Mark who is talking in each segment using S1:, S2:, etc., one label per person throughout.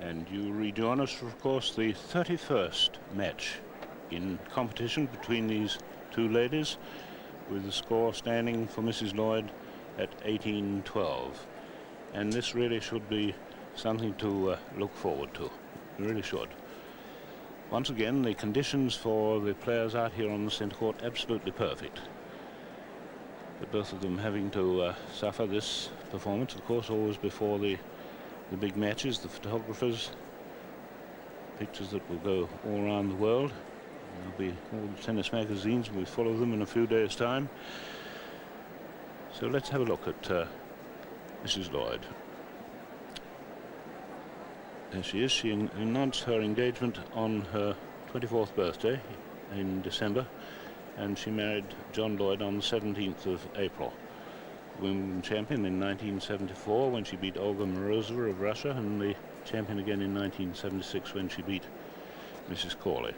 S1: And you rejoin us for, of course, the 31st match in competition between these two ladies, with the score standing for Mrs. Lloyd at 18-12. And this really should be something to look forward to. It really should. Once again, the conditions for the players out here on the centre court absolutely perfect. But both of them having to suffer this performance, of course, always before the big matches, the photographers, pictures that will go all around the world. There'll be all the tennis magazines, we'll follow them in a few days' time. So let's have a look at Mrs. Lloyd. There she is. She announced her engagement on her 24th birthday in December, and she married John Lloyd on the 17th of April. Wimbledon champion in 1974 when she beat Olga Morozova of Russia, and the champion again in 1976 when she beat Mrs. Corley.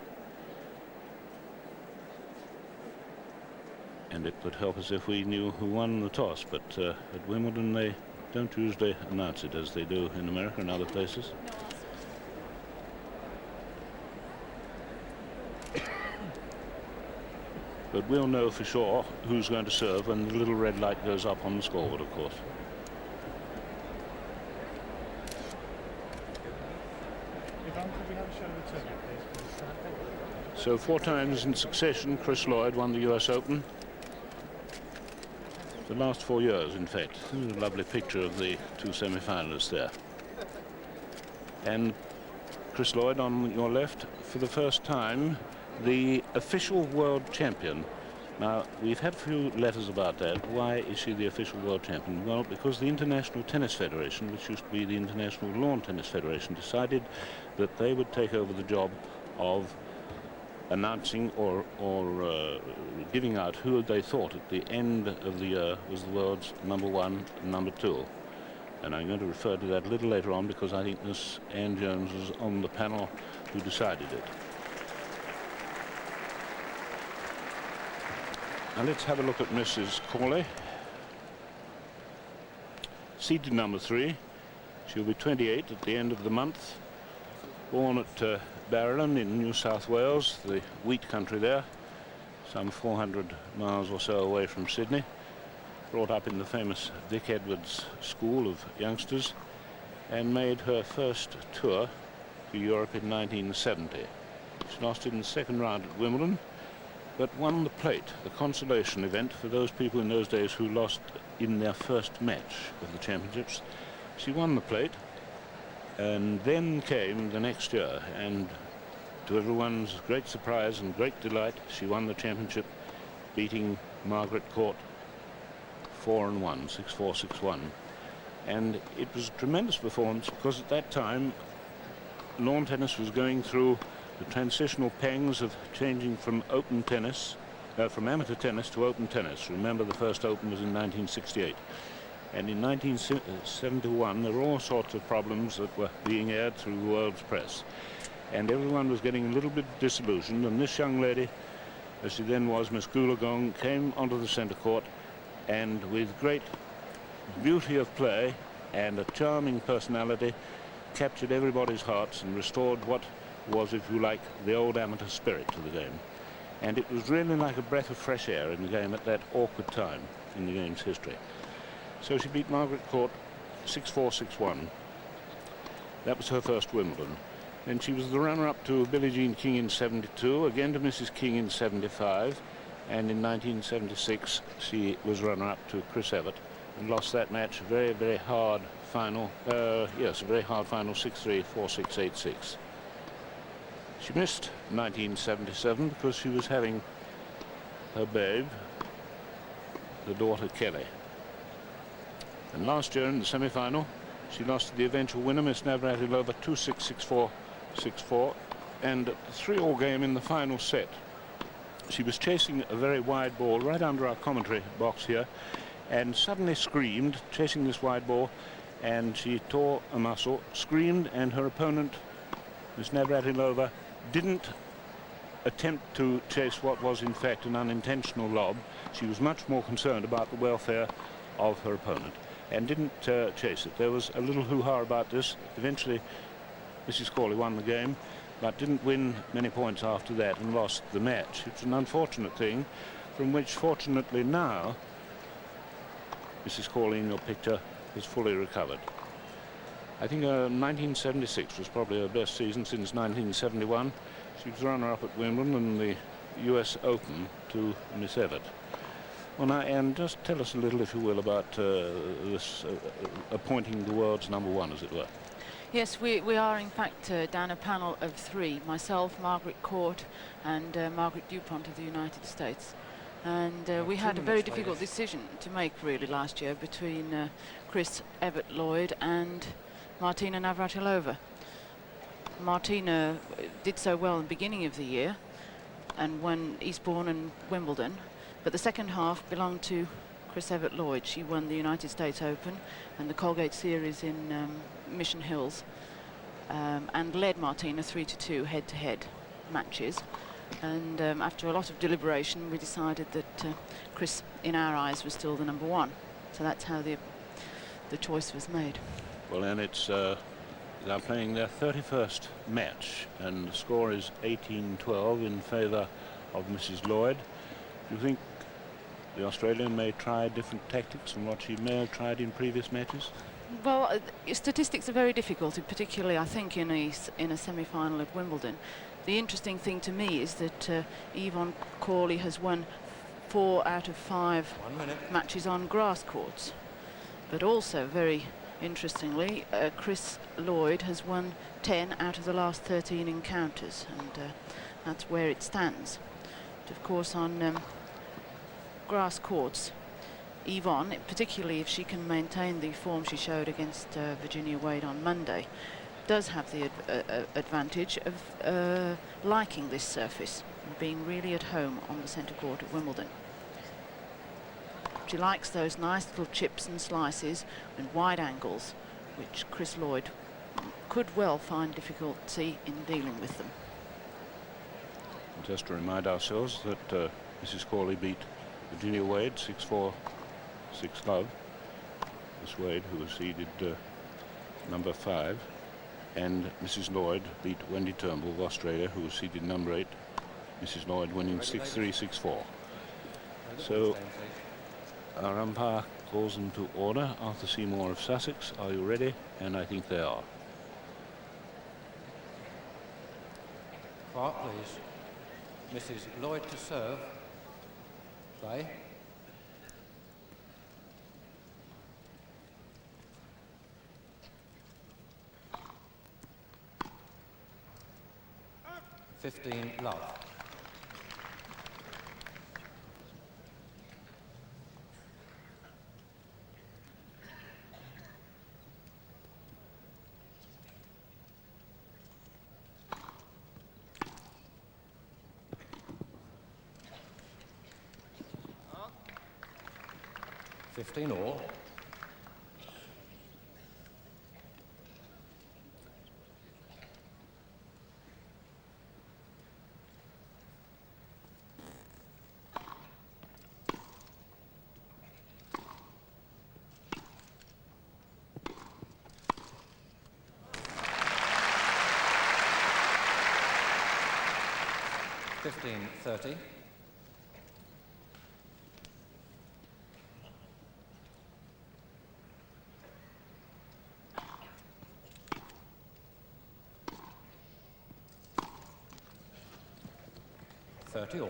S1: And it would help us if we knew who won the toss, but at Wimbledon they don't usually announce it as they do in America and other places. But we'll know for sure who's going to serve when the little red light goes up on the scoreboard, of course. So 4 times in succession, Chris Lloyd won the US Open. The last 4 years, in fact. There's a lovely picture of the 2 semi-finalists there. And Chris Lloyd on your left, for the first time, the official world champion. Now, we've had a few letters about that. Why is she the official world champion? Well, because the International Tennis Federation, which used to be the International Lawn Tennis Federation, decided that they would take over the job of announcing or giving out who they thought at the end of the year was the world's #1 and #2. And I'm going to refer to that a little later on, because I think Miss Ann Jones was on the panel who decided it. Now let's have a look at Mrs. Corley. Seeded #3. She'll be 28 at the end of the month. Born at Barrowland in New South Wales, the wheat country there, some 400 miles or so away from Sydney. Brought up in the famous Vic Edwards School of youngsters, and made her first tour to Europe in 1970. She lost in the second round at Wimbledon, but won the plate, the consolation event for those people in those days who lost in their first match of the championships. She won the plate, and then came the next year, and to everyone's great surprise and great delight, she won the championship, beating Margaret Court 4-1, 6-4, 6-1. And it was a tremendous performance, because at that time lawn tennis was going through the transitional pangs of changing from open tennis, from amateur tennis to open tennis. Remember, the first Open was in 1968. And in 1971, there were all sorts of problems that were being aired through the world's press. And everyone was getting a little bit disillusioned. And this young lady, as she then was, Miss Goolagong, came onto the centre court, and with great beauty of play and a charming personality, captured everybody's hearts and restored what was, if you like, the old amateur spirit to the game. And it was really like a breath of fresh air in the game at that awkward time in the game's history. So she beat Margaret Court 6-4, 6-1. That was her first Wimbledon. Then she was the runner-up to Billie Jean King in 72, again to Mrs. King in 75, and in 1976 she was runner-up to Chris Evert and lost that match. A very, very hard final. Yes, a very hard final, 6-3, 4-6, 8-6. She missed 1977 because she was having her babe, the daughter Kelly. And last year in the semi-final, she lost to the eventual winner, Miss Navratilova, 2-6, 6-4, 6-4. And at the 3-all game in the final set, she was chasing a very wide ball right under our commentary box here, and suddenly screamed, chasing this wide ball, and she tore a muscle, screamed, and her opponent, Miss Navratilova, didn't attempt to chase what was in fact an unintentional lob. She was much more concerned about the welfare of her opponent and didn't chase it. There was a little hoo-ha about this. Eventually Mrs. Cawley won the game, but didn't win many points after that and lost the match. It's an unfortunate thing, from which fortunately now Mrs. Cawley in your picture has fully recovered. I think 1976 was probably her best season since 1971. She was runner-up at Wimbledon and the US Open to Miss Evert. Well, now, Anne, just tell us a little, if you will, about this appointing the world's number one, as it were.
S2: Yes, we are in fact down a panel of three: myself, Margaret Court and Margaret Dupont of the United States. And we had a very difficult decision to make really last year between Chris Evert Lloyd and Martina Navratilova. Martina did so well in the beginning of the year and won Eastbourne and Wimbledon, but the second half belonged to Chris Evert Lloyd. She won the United States Open and the Colgate Series in Mission Hills, and led Martina 3-2 head-to-head matches. And after a lot of deliberation, we decided that Chris, in our eyes, was still the number one. So that's how the choice was made.
S1: Well, and it's they're playing their 31st match, and the score is 18-12 in favour of Mrs. Lloyd. Do you think the Australian may try different tactics from what she may have tried in previous matches?
S2: Well, statistics are very difficult, particularly I think in a semi-final at Wimbledon. The interesting thing to me is that Evonne Cawley has won 4 out of 5 matches on grass courts. But also, very interestingly, Chris Lloyd has won 10 out of the last 13 encounters, and that's where it stands. But of course, on grass courts, Evonne, particularly if she can maintain the form she showed against Virginia Wade on Monday, does have the advantage of liking this surface and being really at home on the centre court at Wimbledon. She likes those nice little chips and slices and wide angles, which Chris Lloyd could well find difficulty in dealing with them.
S1: And just to remind ourselves that Mrs. Cawley beat Virginia Wade 6-4, 6-love. Miss Wade, who was seeded number 5. And Mrs. Lloyd beat Wendy Turnbull of Australia, who was seeded number 8. Mrs. Lloyd winning 6-3, 6-4. So our umpire calls them to order. Arthur Seymour of Sussex, are you ready? And I think they are.
S3: Quiet, please. Mrs. Lloyd to serve. Play. love. All. 15-30. All.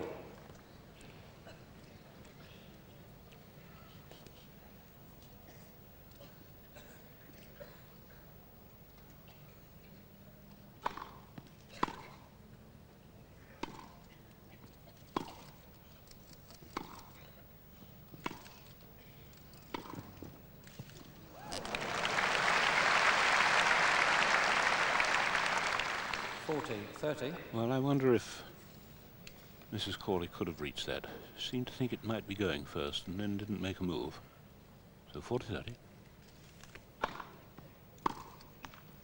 S3: 40-30.
S1: Well, I wonder if Mrs. Cawley could have reached that. She seemed to think it might be going first and then didn't make a move. So 40-30.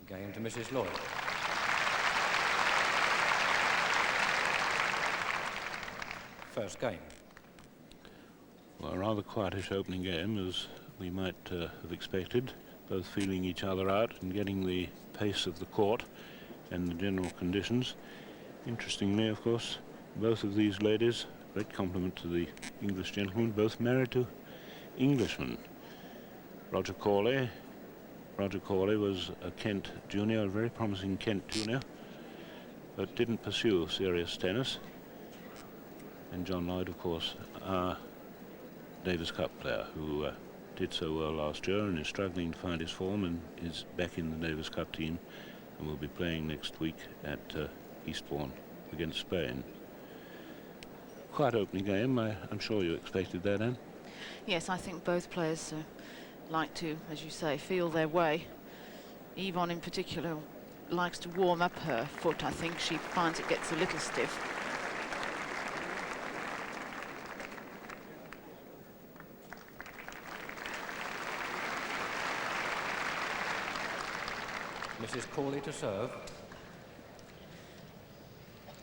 S3: Game to Mrs. Lloyd. First game.
S1: Well, a rather quietish opening game, as we might have expected, both feeling each other out and getting the pace of the court. and the general conditions. Interestingly, of course, both of these ladies, great compliment to the English gentlemen, both married to Englishmen. Roger Corley was a Kent junior, a very promising Kent junior, but didn't pursue serious tennis. And John Lloyd, of course, a Davis Cup player who did so well last year and is struggling to find his form and is back in the Davis Cup team and will be playing next week at Eastbourne against Spain. Quite opening game. I'm sure you expected that, Anne.
S2: Yes, I think both players like to, as you say, feel their way. Evonne in particular likes to warm up her foot. I think she finds it gets a little stiff.
S3: Mrs. Corley to serve.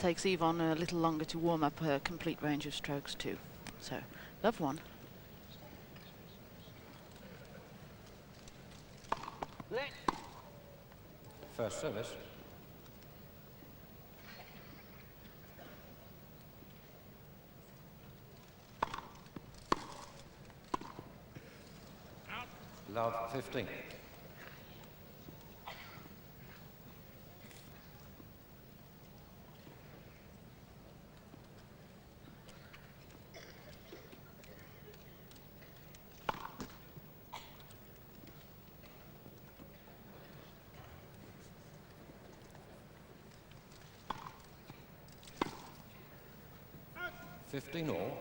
S2: Takes Evonne a little longer to warm up her complete range of strokes too. So, love one.
S3: First service. Love 15. Fifteen all.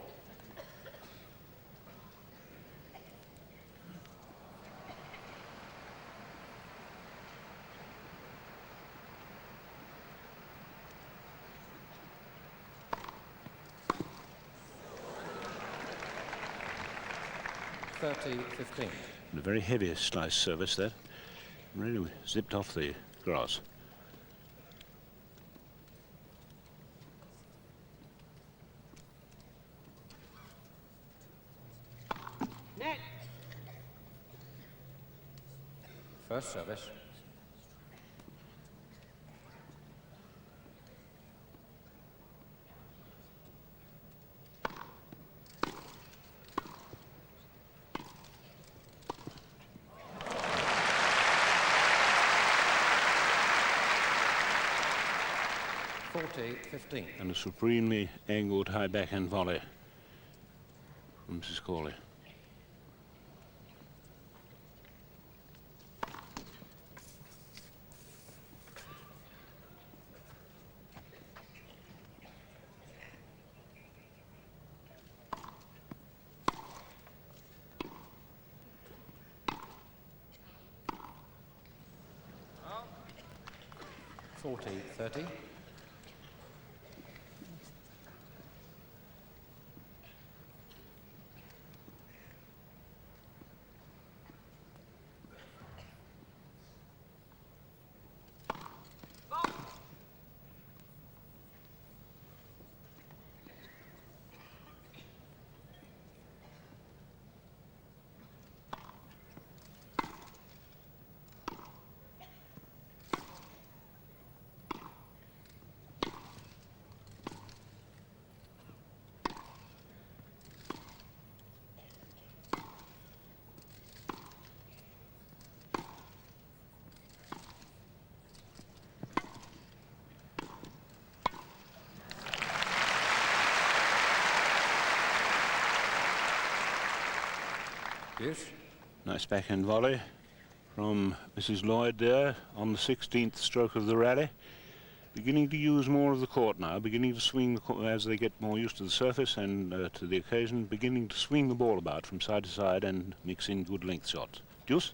S3: (30-15).
S1: And a very heavy slice service that really zipped off the grass.
S3: First service. (40-15).
S1: And a supremely angled high backhand volley from Mrs. Corley.
S3: (40-30). Yes.
S1: Nice backhand volley from Mrs. Lloyd there on the 16th stroke of the rally. Beginning to use more of the court now, beginning to swing the court as they get more used to the surface and to the occasion, beginning to swing the ball about from side to side and mix in good length shots. Deuce?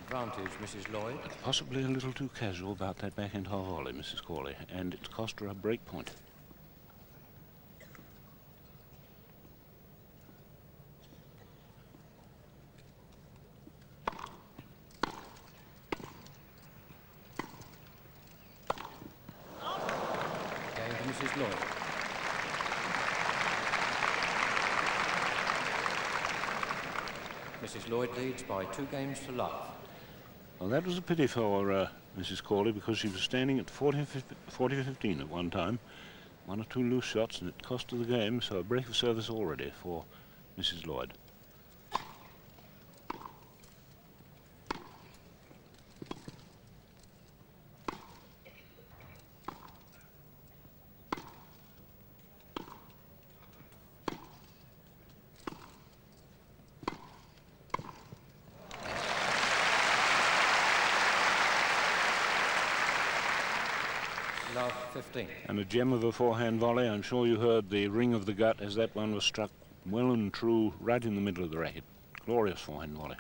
S3: Advantage, Mrs. Lloyd.
S1: Possibly a little too casual about that backhand half volley, Mrs. Corley, and it's cost her a break point.
S3: Mrs. Lloyd. Mrs. Lloyd leads by 2 games to love.
S1: Well, that was a pity for Mrs. Corley, because she was standing at 40-15 at one time. 1 or 2 loose shots, and it cost her the game, so a break of service already for Mrs. Lloyd.
S3: Love 15.
S1: And a gem of a forehand volley. I'm sure you heard the ring of the gut as that one was struck well and true right in the middle of the racket. Glorious forehand volley.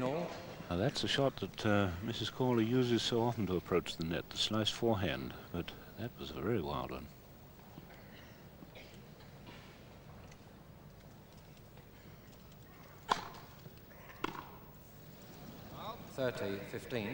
S3: All.
S1: Now that's a shot that Mrs. Corley uses so often to approach the net, the sliced forehand, but that was a very wild one.
S3: .30, 15.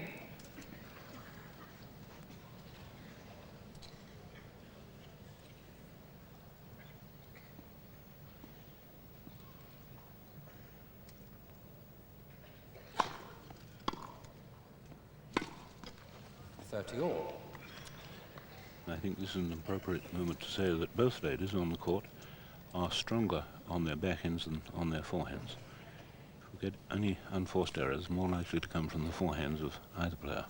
S3: All.
S1: I think this is an appropriate moment to say that both ladies on the court are stronger on their backhands than on their forehands. If we get any unforced errors, more likely to come from the forehands of either player.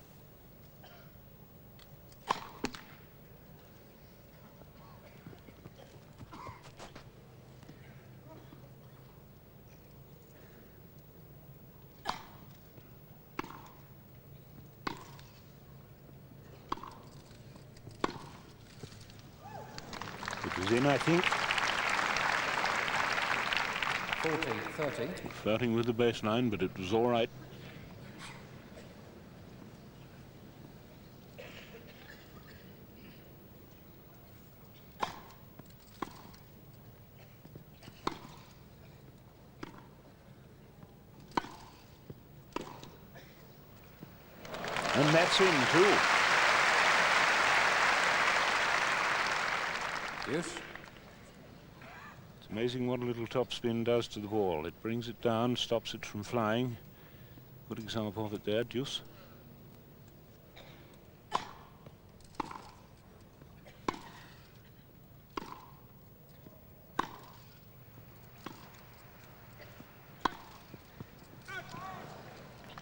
S1: In, I think.
S3: 40, 30.
S1: Flirting with the baseline, but it was all right. And that's in, too.
S3: Yes.
S1: It's amazing what a little topspin does to the ball. It brings it down, stops it from flying. Good example of it there, deuce.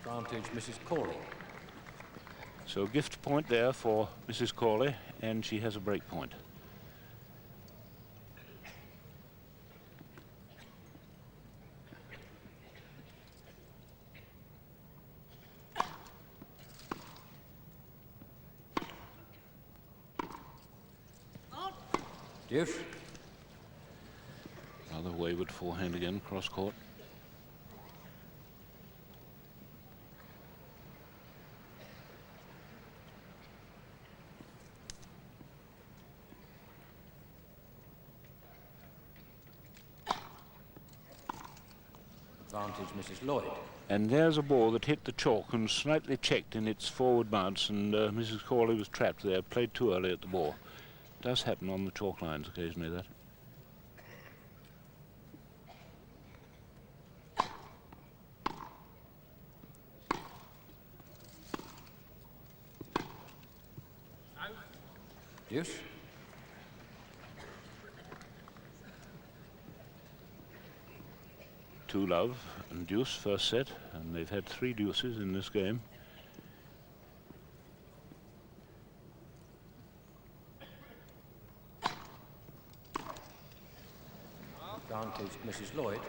S3: Advantage, Mrs. Corley.
S1: So gift point there for Mrs. Corley, and she has a break point.
S3: Deuce.
S1: Another wayward forehand again, cross court.
S3: Advantage, Mrs. Lloyd.
S1: And there's a ball that hit the chalk and slightly checked in its forward bounce, and Mrs. Corley was trapped there, played too early at the ball. Does happen on the chalk lines occasionally, that.
S3: Deuce.
S1: Two love and deuce first set, and they've had 3 deuces in this game.
S3: Advantage, Mrs. Lloyd.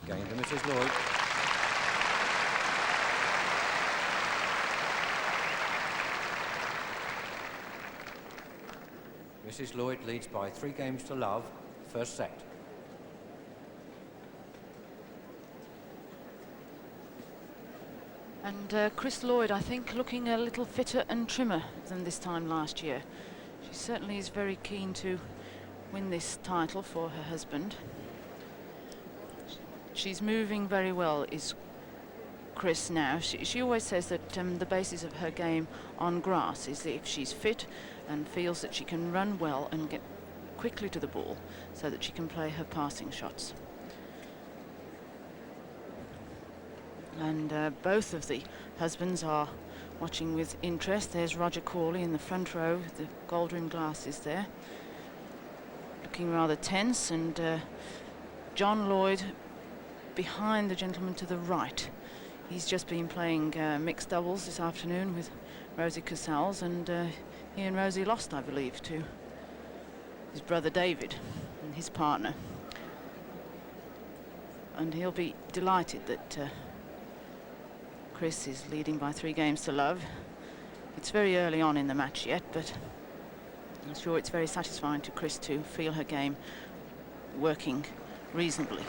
S3: Game to Mrs. Lloyd. Mrs. Lloyd leads by 3 games to love, first set.
S2: And Chris Lloyd, I think, looking a little fitter and trimmer than this time last year. She certainly is very keen to win this title for her husband. She's moving very well, is Chris now. She always says that the basis of her game on grass is that if she's fit and feels that she can run well and get quickly to the ball so that she can play her passing shots. And both of the husbands are watching with interest. There's Roger Corley in the front row with the gold rimmed glasses there, looking rather tense, and John Lloyd behind the gentleman to the right. He's just been playing mixed doubles this afternoon with Rosie Casals, and he and Rosie lost, I believe, to his brother David and his partner. And he'll be delighted that Chris is leading by 3 games to love. It's very early on in the match yet, but I'm sure it's very satisfying to Chris to feel her game working reasonably.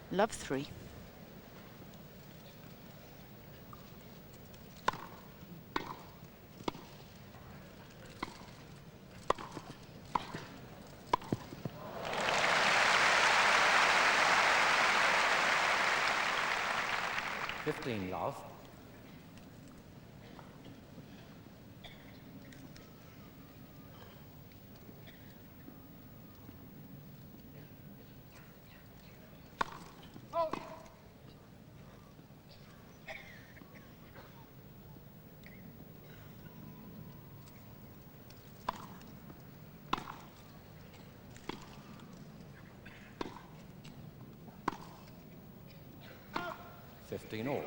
S2: Love 3.
S3: Love.
S4: Oh.
S3: 15 all.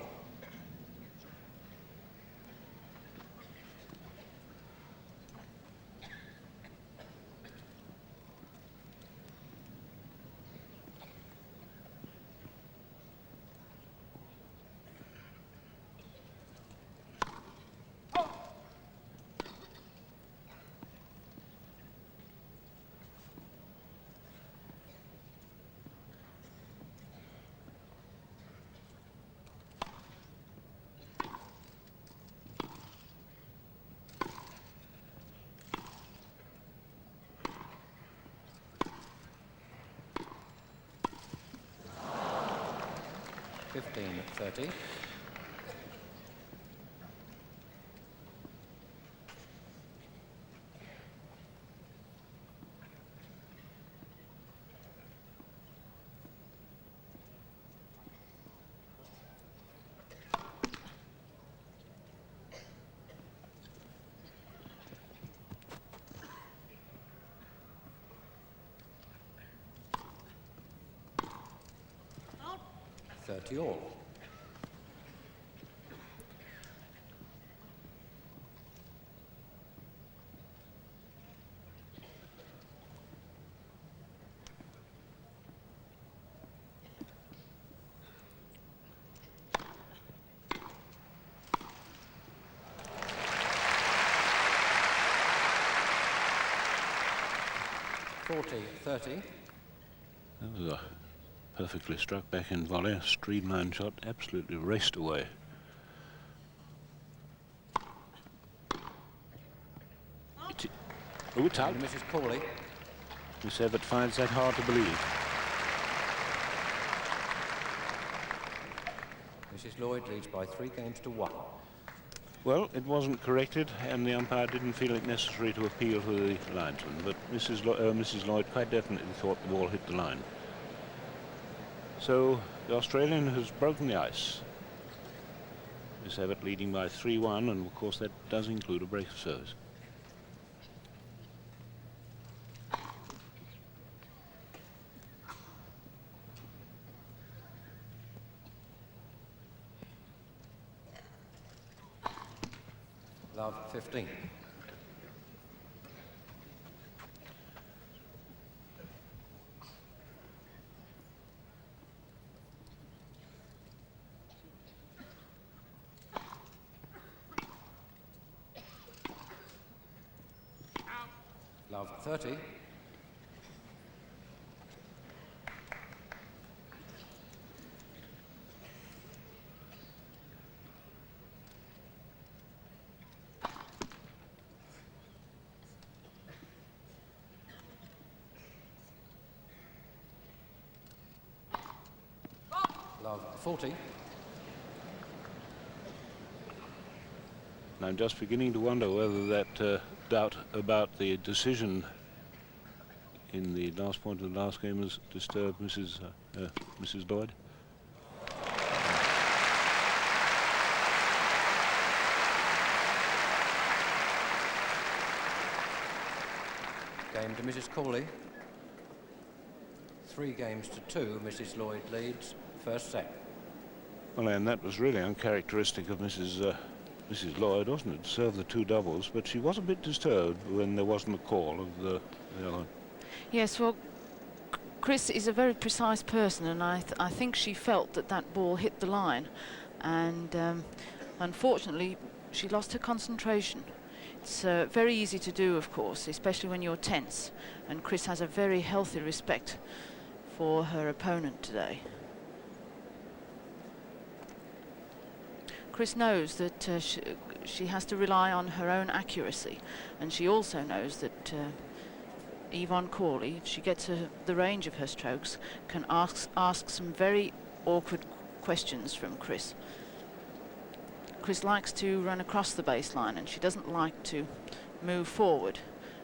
S3: at 30. All. $40-30.
S1: That was a perfectly struck backhand volley, a streamline shot, absolutely raced away. Oh, it's out.
S3: Mrs. Corley.
S1: Miss Evert finds that hard to believe.
S3: Mrs. Lloyd leads by 3 games to 1.
S1: Well, it wasn't corrected, and the umpire didn't feel it necessary to appeal to the linesman, but Mrs. Lloyd quite definitely thought the ball hit the line. So the Australian has broken the ice. Miss Evert leading by 3-1, and of course that does include a break of service.
S3: Love 15. Love 30. Love 40.
S1: And I'm just beginning to wonder whether that doubt about the decision in the last point of the last game has disturbed Mrs. Lloyd.
S3: Game to Mrs. Cawley. 3 games to 2. Mrs. Lloyd leads. First set.
S1: Well, and that was really uncharacteristic of Mrs. Lloyd, wasn't it? Served the 2 doubles, but she was a bit disturbed when there wasn't a call of the other.
S2: Yes, well, Chris is a very precise person, and I think she felt that that ball hit the line, and unfortunately she lost her concentration. It's very easy to do, of course, especially when you're tense, and Chris has a very healthy respect for her opponent today. Chris knows that she has to rely on her own accuracy, and she also knows that Evonne Cawley, if she gets the range of her strokes, can ask some very awkward questions from Chris. Chris likes to run across the baseline, and she doesn't like to move forward,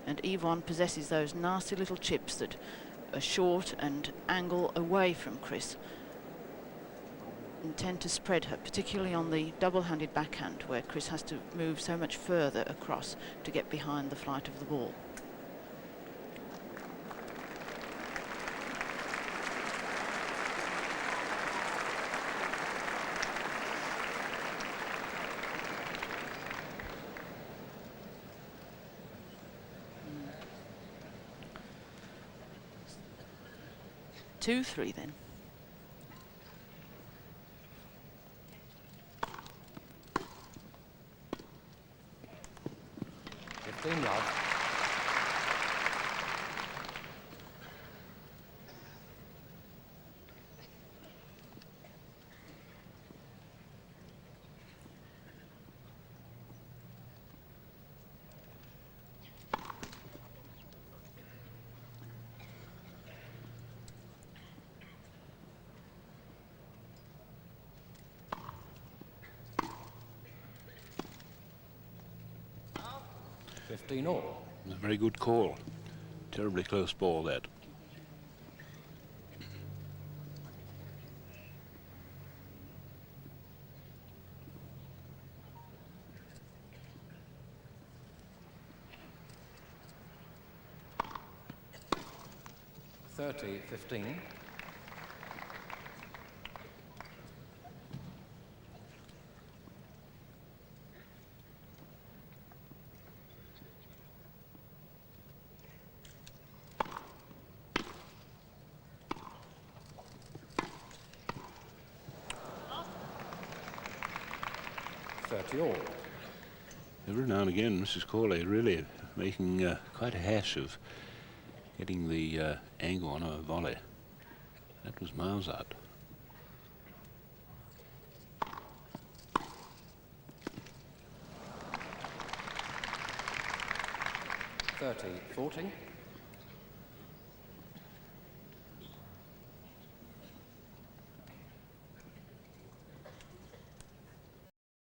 S2: and Evonne possesses those nasty little chips that are short and angle away from Chris and tend to spread her, particularly on the double-handed backhand, where Chris has to move so much further across to get behind the flight of the ball. Two, 3 then.
S3: Love. All.
S1: It was a very good call. Terribly close ball, that.
S3: .30, 15. All.
S1: Every now and again, Mrs. Cawley really making quite a hash of getting the angle on a volley. That was miles out.
S3: 30, 40.